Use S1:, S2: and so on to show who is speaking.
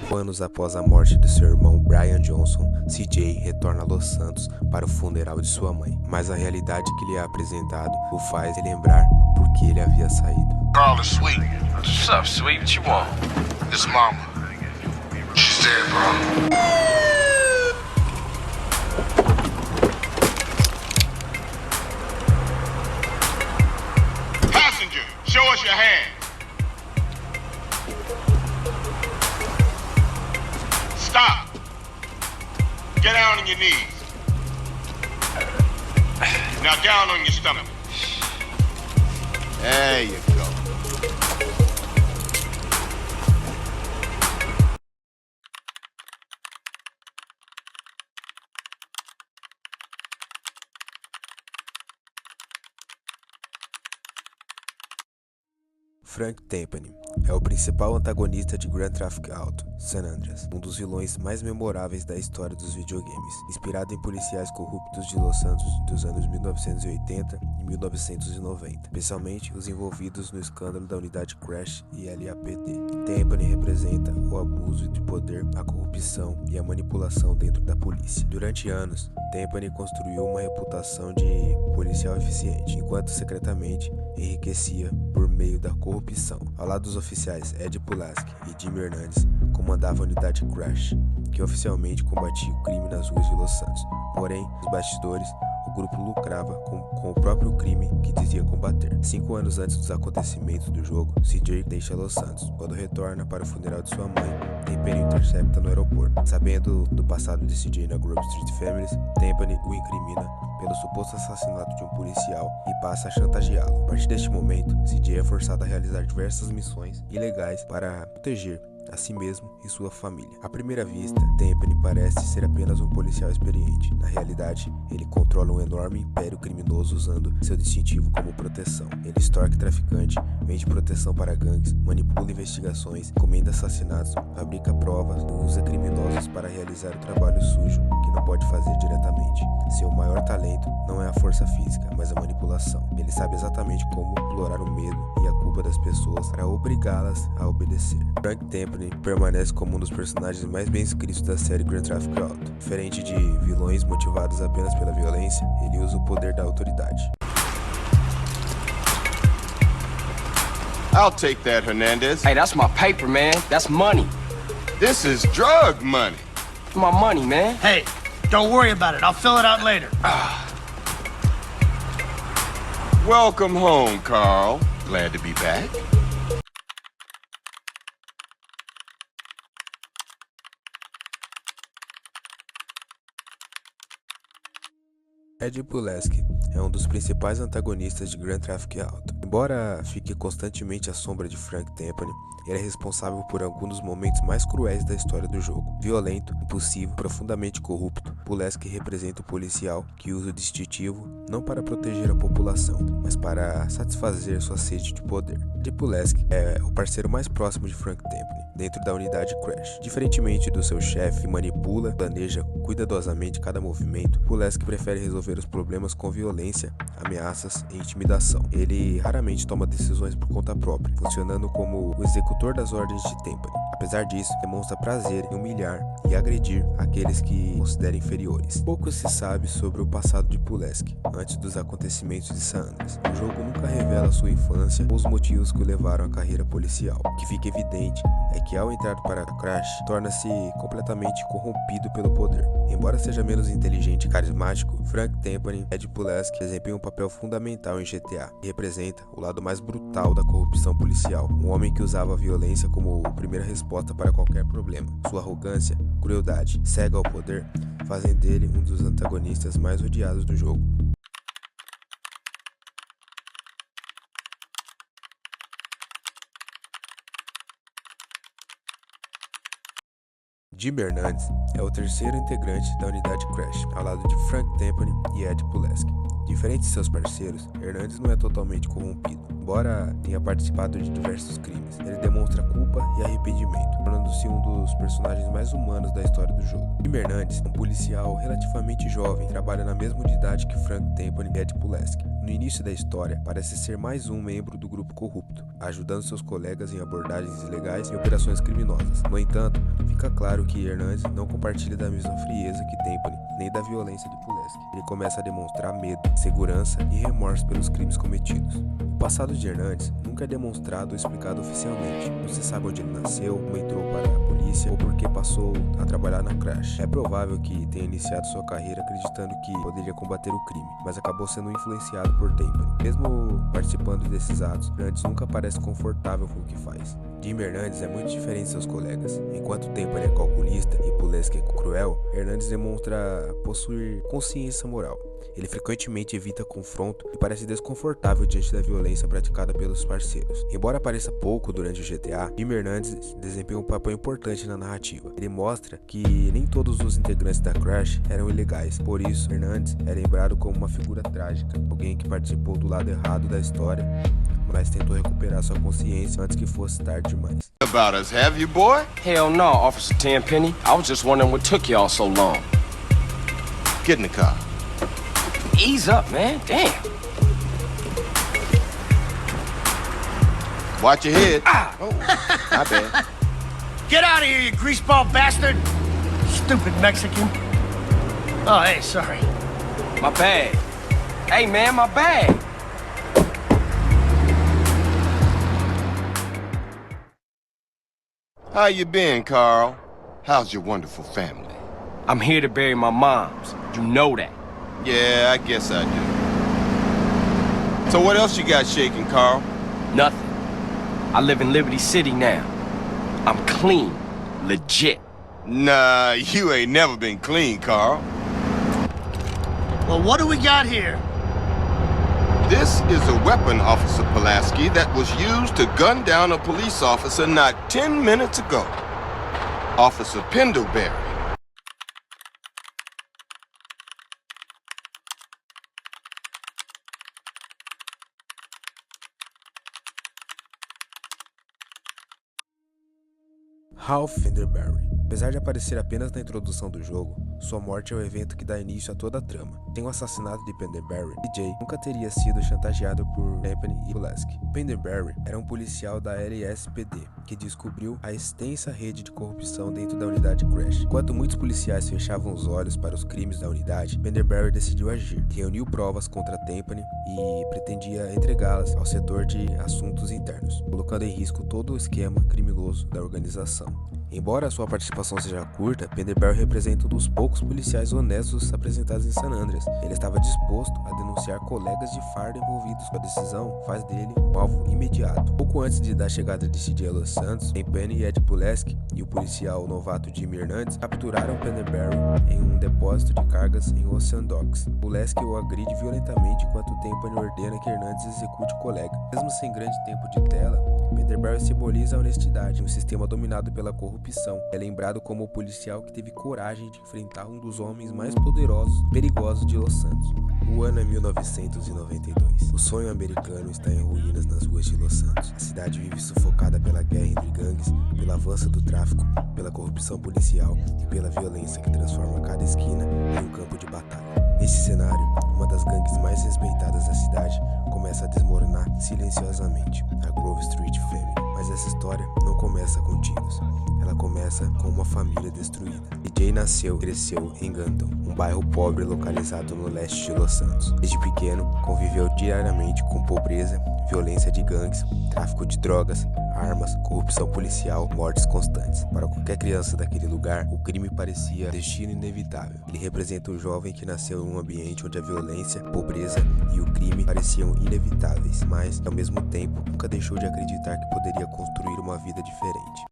S1: 5 anos após a morte de seu irmão Brian Johnson, CJ retorna a Los Santos para o funeral de sua mãe, mas a realidade que lhe é apresentado o faz relembrar por que ele havia saído.
S2: Carl is sweet.
S3: What's up, sweet? What you want?
S2: This mama. She's dead, bro. Passenger, show us your hand. Stop. Get down on your knees. Now down on your stomach. There you go.
S1: Frank Tempany é o principal antagonista de Grand Theft Auto San Andreas, um dos vilões mais memoráveis da história dos videogames, inspirado em policiais corruptos de Los Santos dos anos 1980 e 1990, especialmente os envolvidos no escândalo da unidade Crash e LAPD. Tempany representa o abuso de poder, a corrupção e a manipulação dentro da polícia. Durante anos, Tempany construiu uma reputação de policial eficiente, enquanto secretamente enriquecia por meio da corrupção. Ao lado dos oficiais Ed Pulaski e Jimmy Hernandez, comandava a unidade Crash, que oficialmente combatia o crime nas ruas de Los Santos. Porém, nos bastidores, o grupo lucrava com o próprio crime que dizia combater. 5 anos antes dos acontecimentos do jogo, CJ deixa Los Santos. Quando retorna para o funeral de sua mãe, Tempany o intercepta no aeroporto. Sabendo do passado de CJ na Grove Street Families, Tempany o incrimina pelo suposto assassinato de um policial e passa a chantageá-lo. A partir deste momento, CJ é forçado a realizar diversas missões ilegais para proteger a si mesmo e sua família. À primeira vista, Tempany parece ser apenas um policial experiente. Na realidade, ele controla um enorme império criminoso usando seu distintivo como proteção. Ele extorque traficante, vende proteção para gangues, manipula investigações, comenda assassinatos, fabrica provas e usa criminosos para realizar o trabalho sujo que não pode fazer diretamente. Seu maior talento não é a força física, mas a manipulação. Ele sabe exatamente como explorar o medo e a culpa das pessoas para obrigá-las a obedecer. Frank Tempany permanece como um dos personagens mais bem escritos da série Grand Theft Auto. Diferente de vilões motivados apenas pela violência, ele usa o poder da autoridade.
S2: I'll take that, Hernandez.
S3: Hey, that's my paper, man. That's money.
S2: This is drug money.
S3: My money, man.
S4: Hey, don't worry about it. I'll fill it out later.
S2: Welcome home, Carl. Glad to be back.
S1: Ed Pulaski é um dos principais antagonistas de Grand Theft Auto. Embora fique constantemente à sombra de Frank Tempany, ele é responsável por alguns dos momentos mais cruéis da história do jogo. Violento, impulsivo, profundamente corrupto, Pulaski representa o policial que usa o distintivo não para proteger a população, mas para satisfazer sua sede de poder. Ed Pulaski é o parceiro mais próximo de Frank Tempany dentro da unidade Crash. Diferentemente do seu chefe, que manipula, planeja cuidadosamente cada movimento, Pulaski prefere resolver os problemas com violência, ameaças e intimidação. Ele raramente toma decisões por conta própria, funcionando como o executor das ordens de Tempany. Apesar disso, demonstra prazer em humilhar e agredir aqueles que considera inferiores. Pouco se sabe sobre o passado de Pulaski antes dos acontecimentos de San Andreas. O jogo nunca revela sua infância ou os motivos que o levaram à carreira policial. O que fica evidente é que ao entrar para Crash, torna-se completamente corrompido pelo poder. Embora seja menos inteligente e carismático, Frank Tempany e Ed Pulaski desempenham um papel fundamental em GTA e representa o lado mais brutal da corrupção policial. Um homem que usava a violência como primeira resposta para qualquer problema. Sua arrogância, crueldade, cega ao poder, fazem dele um dos antagonistas mais odiados do jogo. Jimmy Hernandez é o terceiro integrante da unidade Crash, ao lado de Frank Tempany e Ed Pulaski. Diferente de seus parceiros, Hernandez não é totalmente corrompido. Embora tenha participado de diversos crimes, ele demonstra culpa e arrependimento, tornando-se um dos personagens mais humanos da história do jogo. Jimmy Hernandez é um policial relativamente jovem, trabalha na mesma unidade que Frank Tempany e Ed Pulaski. No No início da história, parece ser mais um membro do grupo corrupto, ajudando seus colegas em abordagens ilegais e operações criminosas. No entanto, fica claro que Hernandes não compartilha da mesma frieza que Tempany, nem da violência de Pulaski. Ele começa a demonstrar medo, segurança e remorso pelos crimes cometidos. O passado de Hernandes nunca é demonstrado ou explicado oficialmente. Não se sabe onde ele nasceu, como entrou para a polícia ou por que passou a trabalhar na Crash. É provável que tenha iniciado sua carreira acreditando que poderia combater o crime, mas acabou sendo influenciado por Tempany. Mesmo participando desses atos, Hernandes nunca parece confortável com o que faz. Jimmy Hernandes é muito diferente de seus colegas. Enquanto Tempany é calculista e Pulaski é cruel, Hernandes demonstra possuir consciência moral. Ele frequentemente evita confronto e parece desconfortável diante da violência praticada pelos parceiros. Embora apareça pouco durante o GTA, Jimmy Hernandes desempenha um papel importante na narrativa. Ele mostra que nem todos os integrantes da Crash eram ilegais, por isso Hernandes é lembrado como uma figura trágica, alguém que participou do lado errado da história, mas tentou recuperar sua consciência antes que fosse tarde demais.
S2: About us, have you, boy?
S3: Hell no, Officer Tenpenny. I was just wondering what took y'all so long.
S2: Get in the car.
S3: Ease up, man. Damn.
S2: Watch your head. Oh, my bad.
S4: Get out of here, you greaseball bastard! Stupid Mexican. Oh, hey, sorry.
S3: My bag. Hey, man, my bag.
S2: How you been, Carl? How's your wonderful family?
S3: I'm here to bury my moms. You know that.
S2: Yeah, I guess I do. So what else you got shaking, Carl?
S3: Nothing. I live in Liberty City now. I'm clean. Legit.
S2: Nah, you ain't never been clean, Carl.
S4: Well, what do we got here?
S2: This is a weapon, Officer Pulaski, that was used to gun down a police officer not 10 minutes ago. Officer Pendlebury.
S1: Ralph Pendlebury. Apesar de aparecer apenas na introdução do jogo, sua morte é o evento que dá início a toda a trama. Sem o assassinato de Pendlebury, DJ nunca teria sido chantageado por Tempany e Pulaski. Pendlebury era um policial da LSPD, que descobriu a extensa rede de corrupção dentro da unidade Crash. Enquanto muitos policiais fechavam os olhos para os crimes da unidade, Pendlebury decidiu agir. Reuniu provas contra Tempany e pretendia entregá-las ao setor de assuntos internos, colocando em risco todo o esquema criminoso da organização. Embora sua participação seja curta, Pendlebury representa um dos poucos policiais honestos apresentados em San Andreas. Ele estava disposto a denunciar colegas de farda envolvidos. Sua decisão faz dele um alvo imediato. Pouco antes da chegada de CJ Los Santos, Tempany e Ed Pulaski e o policial novato Jimmy Hernandes capturaram Pendlebury em um depósito de cargas em Ocean Docks. Pulaski o agride violentamente enquanto Tempany ordena que Hernandes execute o colega. Mesmo sem grande tempo de tela, Pendlebury simboliza a honestidade em um sistema dominado pela corrupção. É lembrado como o policial que teve coragem de enfrentar um dos homens mais poderosos e perigosos de Los Santos. O ano é 1992. O sonho americano está em ruínas nas ruas de Los Santos. A cidade vive sufocada pela guerra entre gangues, pelo avanço do tráfico, pela corrupção policial e pela violência que transforma cada esquina em um campo de batalha. Nesse cenário, uma das gangues mais respeitadas da cidade começa a desmoronar silenciosamente, a Grove Street Family. Mas essa história não começa com tiros. Ela começa com uma família destruída. DJ nasceu e cresceu em Ganton, um bairro pobre localizado no leste de Los Santos. Desde pequeno, conviveu diariamente com pobreza, violência de gangues, tráfico de drogas, armas, corrupção policial, mortes constantes. Para qualquer criança daquele lugar, o crime parecia destino inevitável. Ele representa um jovem que nasceu em um ambiente onde a violência, a pobreza e o crime pareciam inevitáveis, mas, ao mesmo tempo, nunca deixou de acreditar que poderia construir uma vida diferente.